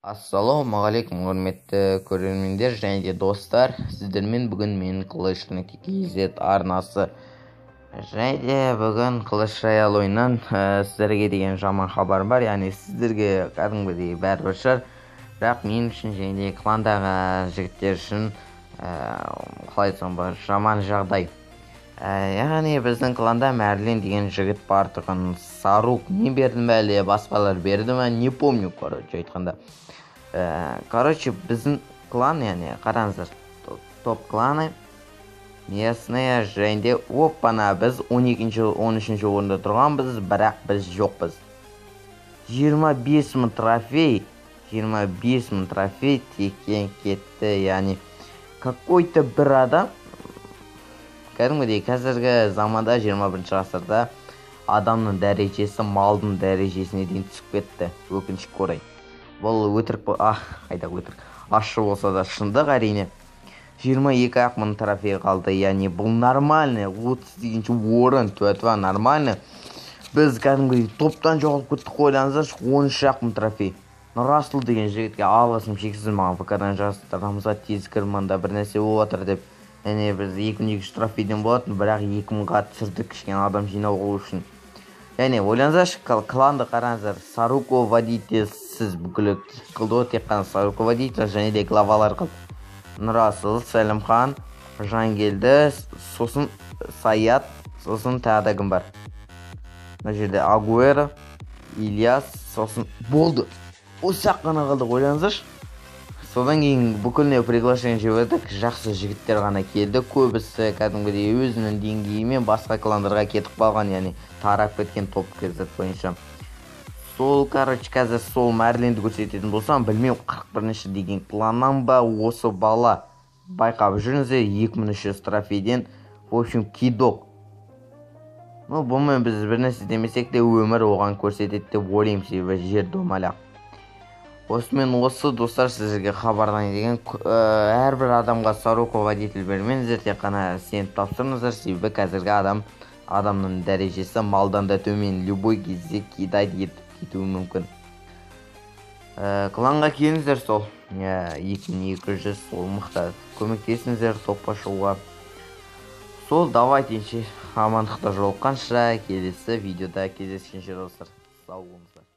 Ассалаумағалейкум құрметті көрермендер және де достар, сіздермен бүгін менің Клэш.kz арнасы. Және де бүгін Clash Royale ойыннан сіздерге деген жаман хабар бар, яғни сіздерге кәдімгідей бәрібір шығар, бірақ мен үшін және де кландағы жігіттер үшін қалай айтсам бар, жаман жағдай. Яғни біздің кланда Мәрлен деген жігіт бар тұғын. Сарук не бердім бе, әлде басқалар берді ме, не помню, короче айтқанда. Короче, біздің клан, яғни қараңыздар, топ кланы местная, және де оппана, біз 12-13 орында тұрғанбыз, бірақ біз жоқпыз. 25 000 трофей теккен кетті, яғни какой-то бір адам, кәдімгідей қазіргі заманда 21 ғасырда адамның дәрежесі малдың дәрежесіне дейін түсіп кетті, өкінішке орай. Бұл өтірік, ашы болса да шындық әрине. 22 000 трофей қалды, яғни бұл нормальный, 30-інші орын, төтіва нормальный. Біз кәдімгідей топтан жоғалып кеттік, ойлаңыздаршы, 13 000 трофей. Расул деген жігітке алғысым шексіз, маған ВК-дан жазды, Рамза тез кір, мында бір нәрсе болып жатыр деп. Яғни біз 2-2 трофейден болатын, бірақ 2000-ға түсірдік кішкене адам жинау үшін. Яғни ойлаңыздаршы, кланды қараңыздар, Саруко водитель, сіз бүкілі қылды, тек қана Саруко водитель, және де главалар қылды. Нұрасыл, Сәлімхан, Жангелді, сосын Саят, сосын тағы кім бар. Мына жерде Агуэро, Ильяс, сосын болды. Осы қана қалды, ойлаңыздаршы. Содан кейін бүкіліне приглашение жібердік, жақсы жігіттер ғана келді, көбісі кәдімгідей өзінің деңгейімен басқа кландарға кетіп қалған, яғни тарап кеткен топ кездер бойынша. Сол, короче, қазір сол Мәрленді көрсететін болсам, білмеу 41-ші деген кланнан ба, осы бала байқап жүріңіздер, 2300 трофейден, в общем, кидок. Бұмен біз бір нәрсе демесек де өмір оған көрсетеді деп ойлаймын, себебі жер домалақ. Осымен осы достар, сіздерге хабардан деген әрбір адамға Саруко водитель бермеңіздер, тек қана сеніп тапсырыңыздар, себебі қазіргі адамның дәрежесі малдан да төмен, любой кезде кидайды етіп кетуі мүмкін. Кланға келіңіздер, сол 2200, сол мықты көмектесіңіздер топқа шығуға. Сол, давайтенше амандықта жолыққанша келесі видеода кездескенше достар, сау болыңыздар.